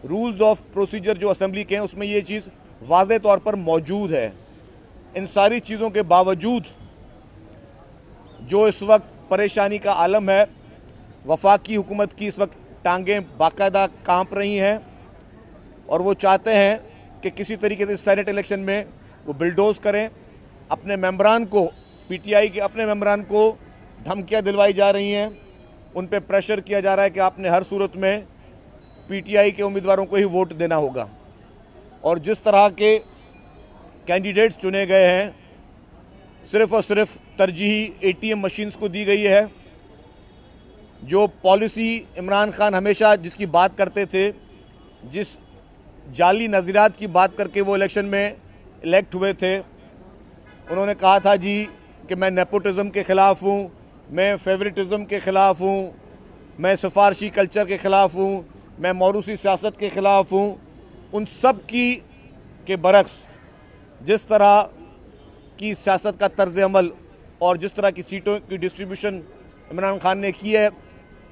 Rules of procedure जो assembly के हैं उसमें ये चीज़ वाज़े तौर पर मौजूद है। इन सारी चीज़ों के बावजूद जो इस वक्त परेशानी का आलम है, वफाकी हुकूमत की इस वक्त टांगें बाकायदा कांप रही हैं और वो चाहते हैं कि किसी तरीके से सेनेट इलेक्शन में वो बिल्डोज करें। अपने मेंबरान को, पीटीआई के अपने मेंबरान को धमकियां दिलवाई जा रही हैं, उन पे प्रेशर किया जा रहा है कि आपने हर सूरत में पीटीआई के उम्मीदवारों को ही वोट देना होगा। और जिस तरह के कैंडिडेट्स चुने गए हैं, सिर्फ़ और सिर्फ तरजीही एटीएम मशीन्स को दी गई है। जो पॉलिसी इमरान खान हमेशा जिसकी बात करते थे, जिस जाली नज़रियात की बात करके वो इलेक्शन में इलेक्ट हुए थे, उन्होंने कहा था जी कि मैं नेपोटिज़म के ख़िलाफ़ हूँ, मैं फेवरेटिज़म के ख़िलाफ़ हूँ, मैं सिफारशी कल्चर के ख़िलाफ़ हूँ, मैं मौरूसी सियासत के ख़िलाफ़ हूँ। उन सब की के बरक्स जिस तरह की सियासत का तर्ज़ अमल और जिस तरह की सीटों की डिस्ट्रीब्यूशन इमरान खान ने की है,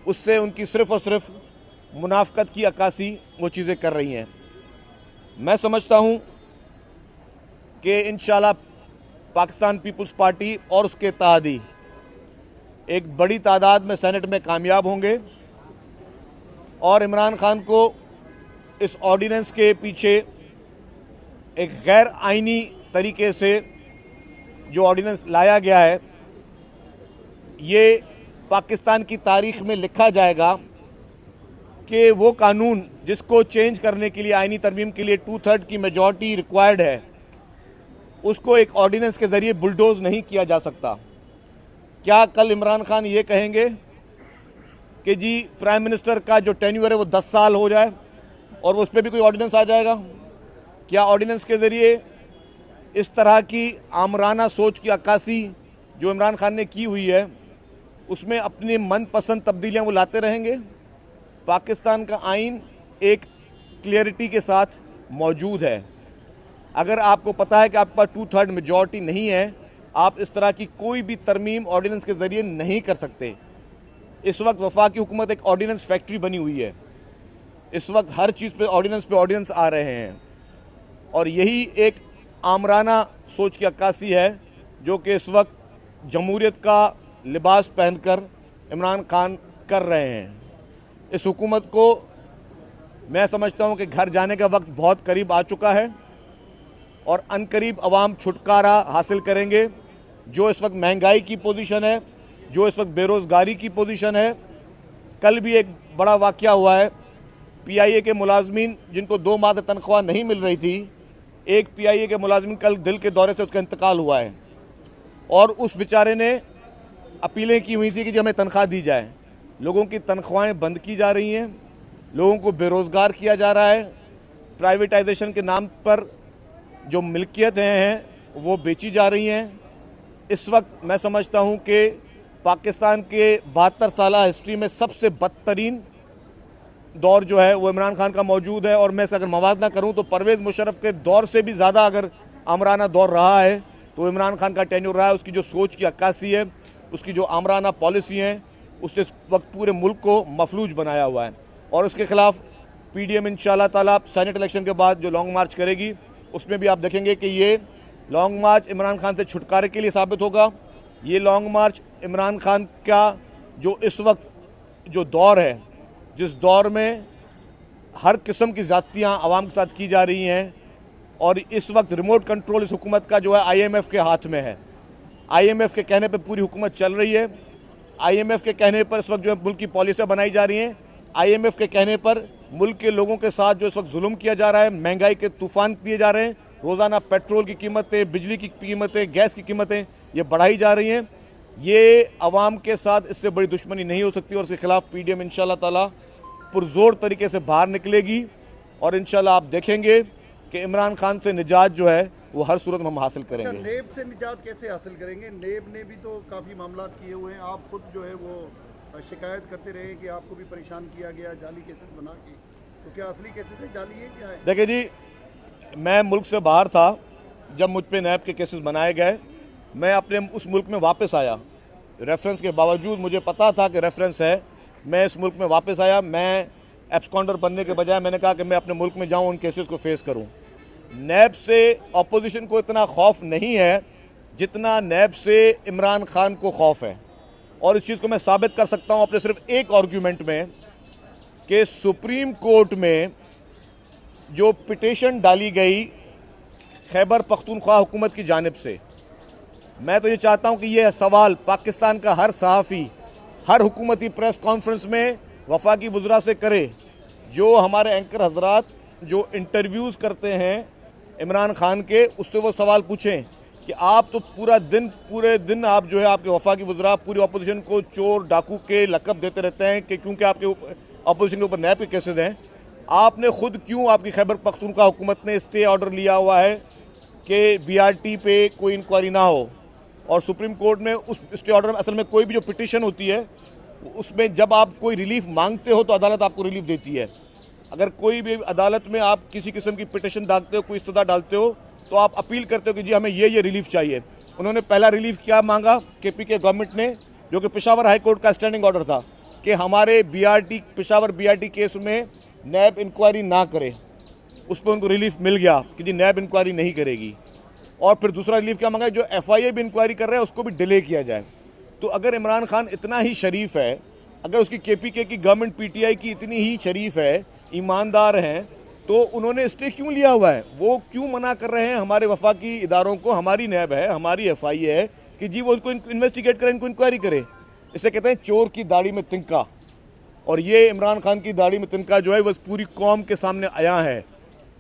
उससे उनकी सिर्फ़ और सिर्फ मुनाफ़कत की अक्कासी वो चीज़ें कर रही हैं। मैं समझता हूँ कि इंशाल्लाह पाकिस्तान पीपल्स पार्टी और उसके इत्तेहादी एक बड़ी तादाद में सेनेट में कामयाब होंगे और इमरान खान को इस ऑर्डिनेंस के पीछे एक गैर आइनी तरीके से जो ऑर्डिनेंस लाया गया है, ये पाकिस्तान की तारीख में लिखा जाएगा कि वो कानून जिसको चेंज करने के लिए, आइनी तरमीम के लिए 2/3 की मेजॉरिटी रिक्वायर्ड है, उसको एक ऑर्डिनेंस के ज़रिए बुलडोज नहीं किया जा सकता। क्या कल इमरान खान ये कहेंगे कि जी प्राइम मिनिस्टर का जो टेन्यूर है वो 10 साल हो जाए और वो उस पर भी कोई ऑर्डिनेंस आ जाएगा? क्या ऑर्डिनेंस के ज़रिए इस तरह की आमराना सोच की अक्कासी जो इमरान खान ने की हुई है, उसमें अपनी मनपसंद तब्दीलियाँ वो लाते रहेंगे? पाकिस्तान का आइन एक क्लियरिटी के साथ मौजूद है। अगर आपको पता है कि आपके पास 2/3 मेजॉरिटी नहीं है, आप इस तरह की कोई भी तरमीम ऑर्डिनेंस के ज़रिए नहीं कर सकते। इस वक्त वफाकी हुकूमत एक ऑर्डिनेंस फैक्ट्री बनी हुई है। इस वक्त हर चीज़ पे ऑर्डिनेंस आ रहे हैं और यही एक आमराना सोच की अक्कासी है जो कि इस वक्त जमहूरियत का लिबास पहनकर इमरान खान कर रहे हैं। इस हुकूमत को मैं समझता हूँ कि घर जाने का वक्त बहुत करीब आ चुका है और अनकरीब अवाम छुटकारा हासिल करेंगे। जो इस वक्त महंगाई की पोजीशन है, जो इस वक्त बेरोज़गारी की पोजीशन है, कल भी एक बड़ा वाक़या हुआ है। पीआईए के मुलाजमीन जिनको 2 माह तनख्वाह नहीं मिल रही थी, एक पीआईए के मुलाजमीन कल दिल के दौरे से उसका इंतकाल हुआ है और उस बेचारे ने अपीलें की हुई थी कि जो हमें तनख्वाह दी जाए। लोगों की तनख्वाहें बंद की जा रही हैं, लोगों को बेरोज़गार किया जा रहा है, प्राइवेटाइजेशन के नाम पर जो मिल्कियतें हैं वो बेची जा रही हैं। इस वक्त मैं समझता हूँ कि पाकिस्तान के 72 साल हिस्ट्री में सबसे बदतरीन दौर जो है वो इमरान खान का मौजूद है और मैं अगर मवाद ना करूँ तो परवेज़ मुशर्रफ के दौर से भी ज़्यादा अगर आमराना दौर रहा है तो इमरान खान का टेन्योर रहा है। उसकी जो सोच की अक्कासी है, उसकी जो आमराना पॉलिसी हैं, उसने इस वक्त पूरे मुल्क को मफलूज बनाया हुआ है और उसके ख़िलाफ़ पीडीएम इंशाल्लाह ताला सेनेट इलेक्शन के बाद जो लॉन्ग मार्च करेगी, उसमें भी आप देखेंगे कि ये लॉन्ग मार्च इमरान खान से छुटकारे के लिए साबित होगा। ये लॉन्ग मार्च इमरान खान का जो इस वक्त जो दौर है, जिस दौर में हर किस्म की ज़्यादतियाँ आवाम के साथ की जा रही हैं और इस वक्त रिमोट कंट्रोल इस हुकूमत का जो है आईएमएफ के हाथ में है। आईएमएफ के कहने पर पूरी हुकूमत चल रही है। आईएमएफ के कहने पर इस वक्त जो है मुल्क की पॉलिसियाँ बनाई जा रही हैं। आईएमएफ के कहने पर मुल्क के लोगों के साथ जो इस वक्त जुल्म किया जा रहा है, महंगाई के तूफान दिए जा रहे हैं, रोज़ाना पेट्रोल की कीमतें, बिजली की कीमतें, गैस की कीमतें ये बढ़ाई जा रही हैं। ये अवाम के साथ इससे बड़ी दुश्मनी नहीं हो सकती और इसके खिलाफ पीडीएम इंशाल्लाह ताला पुरजोर तरीके से बाहर निकलेगी और इंशाल्लाह आप देखेंगे कि इमरान खान से निजात जो है वो हर सूरत में हम हासिल करेंगे। अच्छा, नेब से निजात कैसे हासिल करेंगे? नेब ने भी तो काफ़ी मामला किए हुए हैं। आप खुद जो है वो शिकायत करते रहे कि आपको भी परेशान किया गया जाली केसेस बना के, तो क्या असली केसेस है, जाली है, क्या है? देखिए जी, मैं मुल्क से बाहर था जब मुझ पे नैब के केसेस बनाए गए। मैं अपने उस मुल्क में वापस आया, रेफरेंस के बावजूद मुझे पता था कि रेफरेंस है। मैं इस मुल्क में वापस आया। मैं एब्सकॉन्डर बनने के बजाय मैंने कहा कि मैं अपने मुल्क में जाऊं, उन केसेस को फेस करूं। नैब से अपोजिशन को इतना खौफ नहीं है जितना नैब से इमरान खान को खौफ है, और इस चीज़ को मैं साबित कर सकता हूं अपने सिर्फ एक आर्ग्यूमेंट में कि सुप्रीम कोर्ट में जो पिटीशन डाली गई खैबर पख्तूनख्वा हुकूमत की जानिब से, मैं तो ये चाहता हूं कि ये सवाल पाकिस्तान का हर सहाफ़ी हर हुकूमती प्रेस कॉन्फ्रेंस में वफाकी वज़रा से करे। जो हमारे एंकर हजरात जो इंटरव्यूज़ करते हैं इमरान खान के, उससे वो सवाल पूछें कि आप तो पूरे दिन आप जो है आपके वफाकी वज़रा पूरी अपोजिशन को चोर डाकू के लक़ब देते रहते हैं कि क्योंकि आपके अपोजिशन के ऊपर नैब के केसेस हैं। आपने खुद क्यों, आपकी खैबर पख्तूनख्वा हुकूमत ने स्टे ऑर्डर लिया हुआ है कि BRT पे कोई इंक्वायरी ना हो, और सुप्रीम कोर्ट में उस स्टे ऑर्डर में असल में कोई भी जो पिटीशन होती है उसमें जब आप कोई रिलीफ मांगते हो तो अदालत आपको रिलीफ देती है। अगर कोई भी अदालत में आप किसी किस्म की पिटीशन डालते हो, कोई इस्तदा डालते हो, तो आप अपील करते हो कि जी हमें ये रिलीफ चाहिए। उन्होंने पहला रिलीफ क्या मांगा KPK गवर्नमेंट ने, जो कि पेशावर हाई कोर्ट का स्टैंडिंग ऑर्डर था कि हमारे पेशावर BRT केस में नैब इंक्वायरी ना करे। उस पर उनको रिलीफ मिल गया कि जी नैब इंक्वायरी नहीं करेगी। और फिर दूसरा रिलीफ क्या मांगा, जो FIA भी इंक्वायरी कर रहा है उसको भी डिले किया जाए। तो अगर इमरान खान इतना ही शरीफ है, अगर उसकी KPK की गवर्नमेंट PTI की इतनी ही शरीफ है, ईमानदार हैं, तो उन्होंने स्टे क्यों लिया हुआ है? वो क्यों मना कर रहे हैं हमारे वफाकी इदारों को, हमारी नैब है, हमारी FIA है, कि जी वो उनको इन्वेस्टिगेट करें, इनको इंक्वायरी करे। इसे कहते हैं चोर की दाढ़ी में तिनका। और ये इमरान खान की दाढ़ी में तिनका जो है वो पूरी कौम के सामने आया है।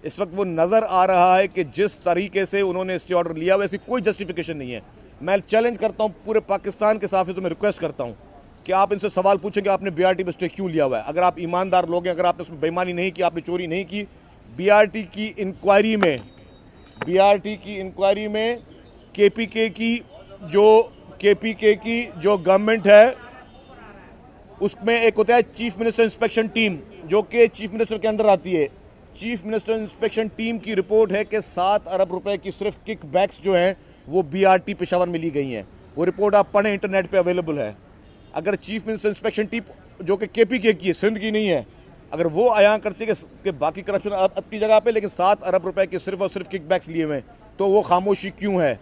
इस वक्त वो नज़र आ रहा है कि जिस तरीके से उन्होंने स्टे ऑर्डर लिया वैसी कोई जस्टिफिकेशन नहीं है। मैं चैलेंज करता हूं पूरे पाकिस्तान के सहाफ़ी से, मैं रिक्वेस्ट करता हूं कि आप इनसे सवाल पूछें कि आपने BRT पर स्टे क्यों लिया हुआ है। अगर आप ईमानदार लोग हैं, अगर आपने उसमें बेईमानी नहीं की, आपने चोरी नहीं की, BRT की इंक्वायरी में KPK की जो गवर्नमेंट है उसमें एक होता है चीफ मिनिस्टर इंस्पेक्शन टीम, जो कि चीफ मिनिस्टर के अंदर आती है। चीफ मिनिस्टर इंस्पेक्शन टीम की रिपोर्ट है कि 7 अरब रुपए की सिर्फ किक बैक्स जो हैं वो BRT पेशावर में ली गई हैं। वो रिपोर्ट आप पढ़ें, इंटरनेट पे अवेलेबल है। अगर चीफ मिनिस्टर इंस्पेक्शन टीम जो कि KPK की है, सिंध की नहीं है, अगर वो आया करती है कि बाकी करप्शन अपनी जगह पे, लेकिन 7 अरब रुपए के सिर्फ और सिर्फ किक बैक्स लिए हुए हैं, तो वो खामोशी क्यों है?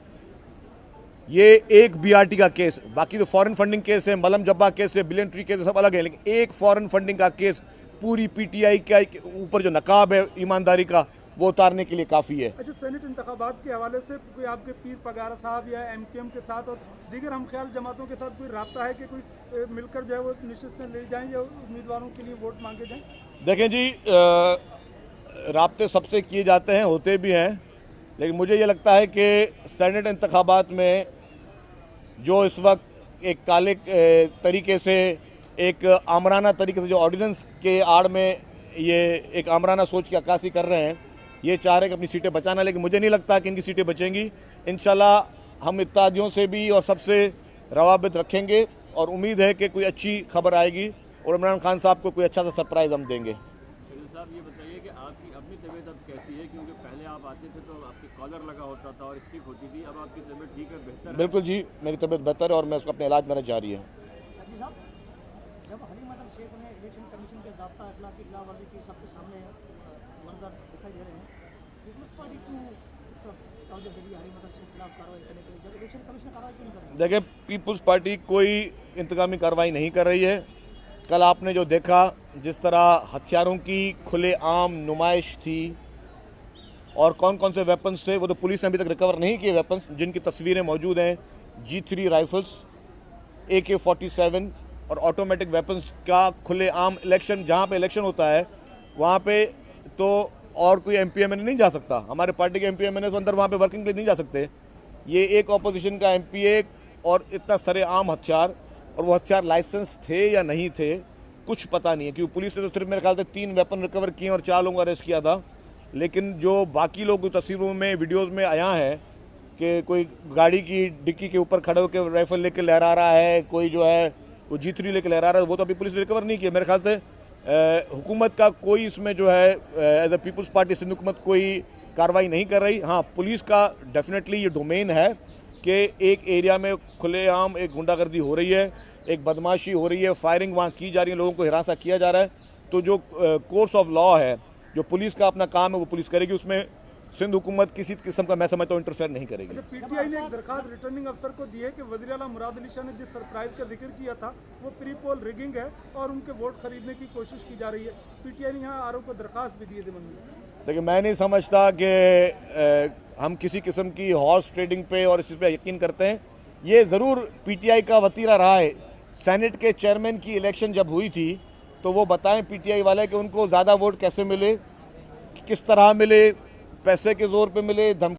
ये एक BRT का केस, बाकी जो फॉरेन फंडिंग केस है, मलम जब्बा केस है, बिलियन ट्री केस है, सब अलग है, लेकिन एक फॉरेन फंडिंग का केस पूरी PTI के ऊपर जो नकाब है ईमानदारी का, वो उतारने के लिए काफ़ी है। अच्छा, सेनेट इंतखाबात के हवाले से कोई आपके पीर पगारा साहब या MKM के साथ और दीगर हमख्याल जमातों के साथ कोई राब्ता है कि कोई मिलकर जो है वो नशिस्तें ले जाएं या उम्मीदवारों के लिए वोट मांगे जाएं? देखें जी, राब्ते सबसे किए जाते हैं, होते भी हैं, लेकिन मुझे ये लगता है कि सेनेट इंतखाबात में जो इस वक्त एक काले तरीके से, एक आमराना तरीके से जो ऑर्डिनेंस के आड़ में ये एक आमराना सोच की अक्कासी कर रहे हैं, ये चाह रहे हैं कि अपनी सीटें बचाना, लेकिन मुझे नहीं लगता कि इनकी सीटें बचेंगी। इंशाल्लाह हम इत्तेहादियों से भी और सबसे रवाबित रखेंगे और उम्मीद है कि कोई अच्छी खबर आएगी और इमरान खान साहब को कोई अच्छा सा सरप्राइज़ हम देंगे। साहब ये बताइए कि आपकी अपनी तबीयत अब कैसी है, क्योंकि पहले आप आते थे तो आपकी कॉलर लगा होता था और स्टिक होती थी, अब आपकी तबीयत ठीक है, बेहतर है? बिल्कुल जी, मेरी तबीयत बेहतर है और मैं उसका अपने इलाज मेरा जारी है। जब हलीम शेख ने इलेक्शन कमीशन के ज़ाब्ता अखलाकी खिलाफवर्जी की सबके सामने मंजर दिखाई दे रहे हैं, पीपल्स पार्टी क्यों तवज्जो दे रही है हलीम शेख के खिलाफ कार्रवाई करने के लिए, जब इलेक्शन कमीशन कार्रवाई क्यों नहीं कर रही? देखिए, पीपल्स पार्टी कोई इंतकामी कार्रवाई नहीं कर रही है। कल आपने जो देखा, जिस तरह हथियारों की खुलेआम नुमाइश थी और कौन कौन से वेपन्स थे, वो तो पुलिस ने अभी तक रिकवर नहीं किए वेपन्स, जिनकी तस्वीरें मौजूद हैं। G3 राइफल्स, AK-47 और ऑटोमेटिक वेपन्स का खुलेआम इलेक्शन, जहाँ पे इलेक्शन होता है वहाँ पे तो और कोई MP-MNA नहीं जा सकता। हमारे पार्टी के MP-MNA तो अंदर वहाँ पे वर्किंग के लिए नहीं जा सकते। ये एक ऑपोजिशन का MP और इतना सरेआम हथियार, और वो हथियार लाइसेंस थे या नहीं थे कुछ पता नहीं है, क्योंकि पुलिस ने तो सिर्फ मेरे ख्याल से 3 वेपन रिकवर किए और 4 लोगों को अरेस्ट किया था। लेकिन जो बाकी लोग तस्वीरों में, वीडियोस में आया है कि कोई गाड़ी की डिक्की के ऊपर खड़े होकर राइफल लेके लहरा रहा है, कोई जो है वो G3 लेके लहरा रहा है, वो तो अभी पुलिस ने रिकवर नहीं किया। मेरे ख्याल से हुकूमत का कोई इसमें जो है एज ए पीपल्स पार्टी सिंध हुकूमत कोई कार्रवाई नहीं कर रही। हाँ, पुलिस का डेफिनेटली ये डोमेन है कि एक एरिया में खुलेआम एक गुंडागर्दी हो रही है, एक बदमाशी हो रही है, फायरिंग वहाँ की जा रही है, लोगों को हिरासा किया जा रहा है। तो जो कोर्स ऑफ लॉ है, जो पुलिस का अपना काम है वो पुलिस करेगी, उसमें सिंध हुकूमत किसी किस्म का मैं समझता हूँ इंटरफेयर नहीं करेगी। पीटीआई ने एक दरखास्त रिटर्निंग अफसर को दी है कि वज़ीर आला मुराद अली शाह ने जिस सरप्राइज का जिक्र किया था वो प्री पोल रिगिंग है और उनके वोट खरीदने की कोशिश की जा रही है। पीटीआई ने यहाँ आरओ को दरखास्त भी दी है दिमन में। देखिए, मैं नहीं समझता कि हम किसी किस्म की हॉर्स ट्रेडिंग पे और इस चीज़ पे यकीन करते हैं। ये ज़रूर पीटीआई का वतीरा रहा है। सेनेट के चेयरमैन की इलेक्शन जब हुई थी तो वो बताएं पीटीआई वाले कि उनको ज़्यादा वोट कैसे मिले, किस तरह मिले, पैसे के जोर पे मिले, धमकी